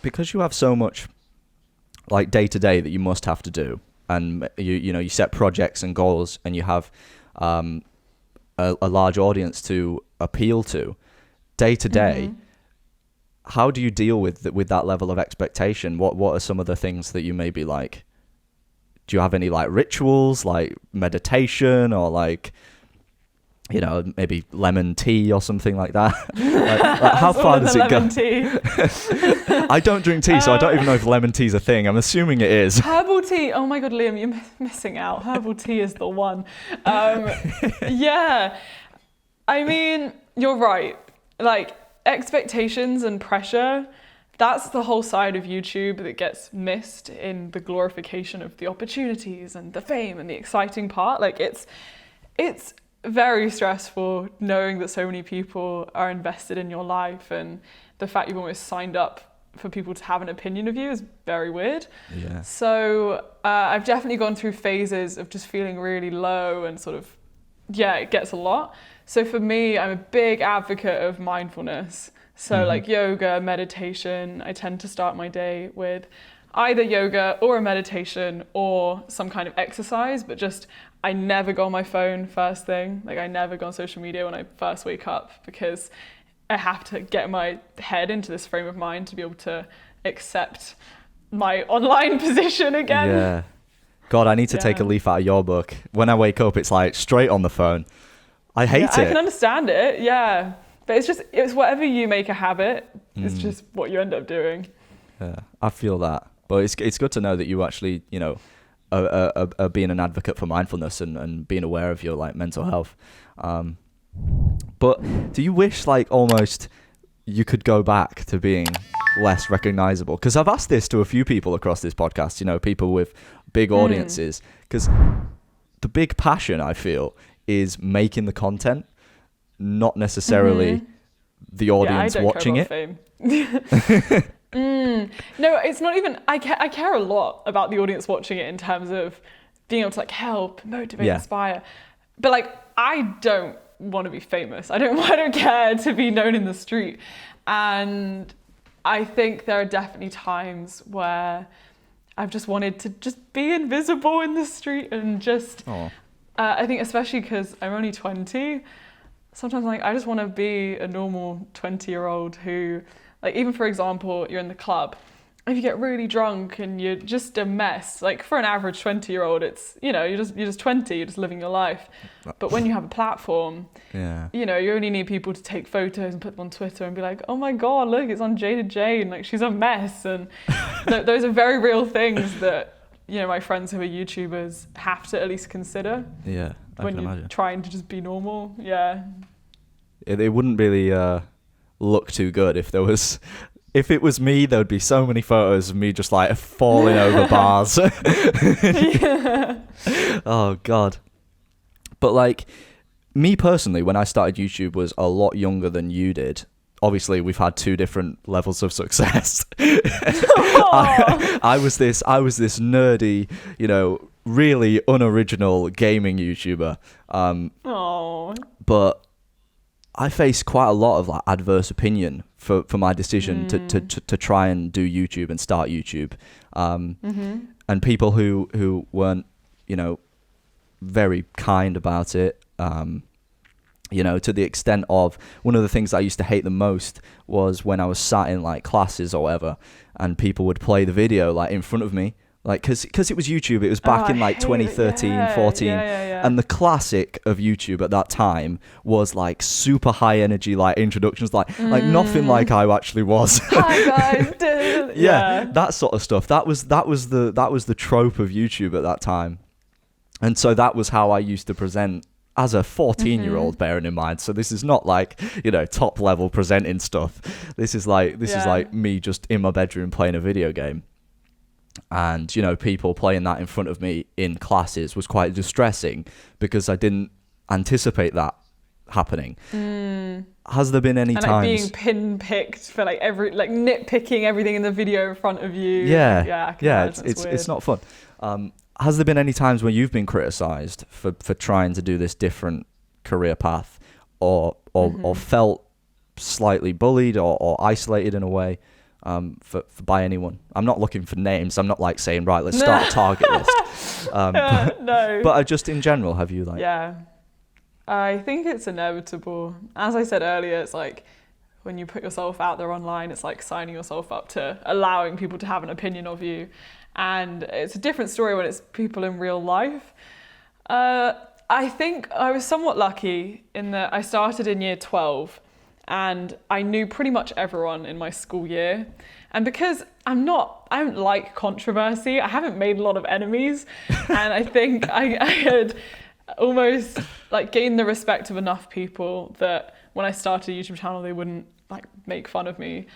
because you have so much like day to day that you must have to do, and you set projects and goals, and you have a large audience to appeal to day to day. How do you deal with that level of expectation? What are some of the things that you maybe like? Do you have any like rituals, like meditation, or like, maybe lemon tea or something like that? like how far does it go? Tea. I don't drink tea, so I don't even know if lemon tea is a thing. I'm assuming it is. Herbal tea. Oh my God, Liam, you're missing out. Herbal tea is the one. Yeah. I mean, you're right. Like, expectations and pressure, that's the whole side of YouTube that gets missed in the glorification of the opportunities and the fame and the exciting part. Like, it's very stressful knowing that so many people are invested in your life, and the fact you've almost signed up for people to have an opinion of you is very weird. Yeah. So I've definitely gone through phases of just feeling really low and sort of, it gets a lot. So for me, I'm a big advocate of mindfulness. So like yoga, meditation, I tend to start my day with either yoga or a meditation or some kind of exercise, but just I never go on my phone first thing. Like, I never go on social media when I first wake up, because I have to get my head into this frame of mind to be able to accept my online position again. Yeah. God, I need to take a leaf out of your book. When I wake up, it's like straight on the phone. I hate it. I can understand it, yeah. But it's whatever you make a habit, it's just what you end up doing. Yeah, I feel that. But it's good to know that you actually, are being an advocate for mindfulness and being aware of your like mental health. But do you wish like almost you could go back to being less recognizable? Because I've asked this to a few people across this podcast, people with big audiences, because the big passion I feel is making the content, not necessarily the audience watching it. Fame. No, it's not even, I care a lot about the audience watching it in terms of being able to like help, motivate, inspire. But like, I don't want to be famous. I don't care to be known in the street. And I think there are definitely times where I've just wanted to just be invisible in the street and just, I think especially because I'm only 20, sometimes like I just want to be a normal 20-year-old who, like, even for example, you're in the club, if you get really drunk and you're just a mess, like for an average 20-year-old, it's, you're just 20, you're just living your life. But when you have a platform, you only need people to take photos and put them on Twitter and be like, oh my God, look, it's Unjaded Jade, like she's a mess. And those are very real things that, my friends who are YouTubers have to at least consider. Yeah, when you're trying to just be normal. Yeah. It wouldn't really look too good if it was me. There would be so many photos of me just like falling over bars. Oh God. But like me personally, when I started YouTube was a lot younger than you did. Obviously we've had two different levels of success. I was this nerdy, really unoriginal gaming YouTuber. But I faced quite a lot of like adverse opinion for my decision to try and do YouTube and start YouTube. And people who weren't, very kind about it. To the extent of, one of the things I used to hate the most was when I was sat in like classes or whatever, and people would play the video like in front of me, like because it was YouTube. It was back in like 2013, 14, and the classic of YouTube at that time was like super high energy, like introductions, like nothing like I actually was. Hi guys. Yeah, that sort of stuff. That was the trope of YouTube at that time, and so that was how I used to present as a 14-year-old, bearing in mind. So this is not like, top level presenting stuff. This is like me just in my bedroom playing a video game. And, people playing that in front of me in classes was quite distressing because I didn't anticipate that happening. Has there been any times being pin-picked for like nitpicking everything in the video in front of you? It's not fun. Has there been any times where you've been criticised for trying to do this different career path, or felt slightly bullied or isolated in a way? by anyone. I'm not looking for names. I'm not like saying, right, let's start a target list. No. But just in general, have you like? Yeah, I think it's inevitable. As I said earlier, it's like when you put yourself out there online, it's like signing yourself up to allowing people to have an opinion of you. And it's a different story when it's people in real life. I think I was somewhat lucky in that I started in year 12 and I knew pretty much everyone in my school year. And because I don't like controversy, I haven't made a lot of enemies. And I think I had almost like gained the respect of enough people that when I started a YouTube channel, they wouldn't like make fun of me.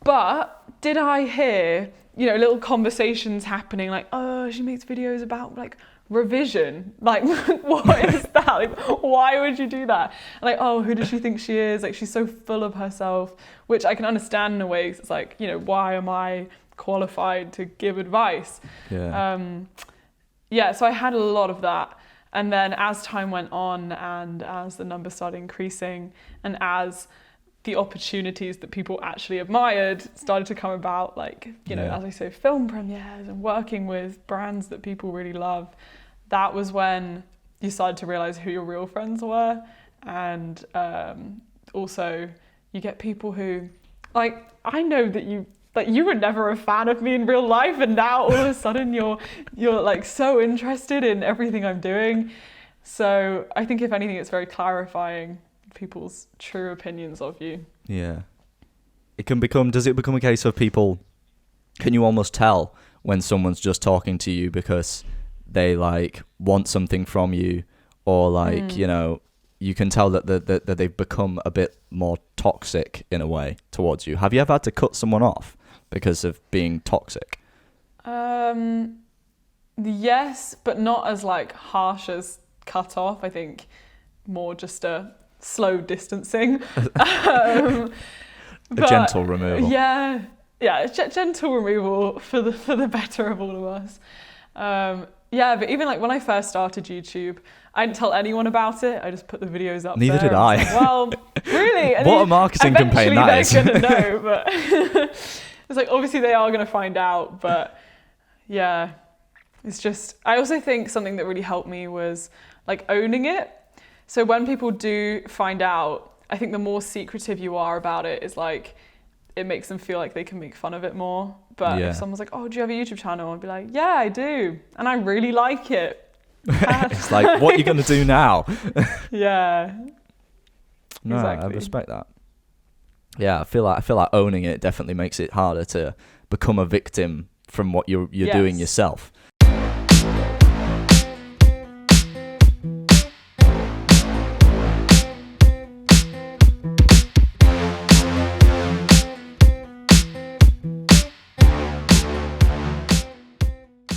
But did I hear, little conversations happening like, oh, she makes videos about like revision. Like, what is that? Like, why would you do that? And like, oh, who does she think she is? Like, she's so full of herself, which I can understand in a way. 'Cause it's like, why am I qualified to give advice? Yeah. So I had a lot of that. And then as time went on and as the numbers started increasing and as the opportunities that people actually admired started to come about, like, as I say, film premieres and working with brands that people really love, that was when you started to realize who your real friends were. And also you get people who, like, I know that you were never a fan of me in real life, and now all of a sudden you're like so interested in everything I'm doing. So I think if anything, it's very clarifying people's true opinions of you. Yeah. Does it become a case of people, can you almost tell when someone's just talking to you because they like want something from you, or like, you can tell that they've become a bit more toxic in a way towards you? Have you ever had to cut someone off because of being toxic? Yes, but not as like harsh as cut off. I think more just a slow distancing. A gentle removal. Yeah, gentle removal for the better of all of us. But even like when I first started YouTube, I didn't tell anyone about it. I just put the videos up. Neither there. did I. Like, well, really? And what a marketing campaign that is. Eventually they're going to know, but it's like, obviously they are going to find out, but yeah, it's just, I also think something that really helped me was like owning it. So when people do find out, I think the more secretive you are about it is like, it makes them feel like they can make fun of it more. But if someone's like, oh, do you have a YouTube channel? I'd be like, yeah, I do. And I really like it. It's like, what are you going to do now? Yeah. No, exactly. I respect that. Yeah, I feel like owning it definitely makes it harder to become a victim from what you're doing yourself.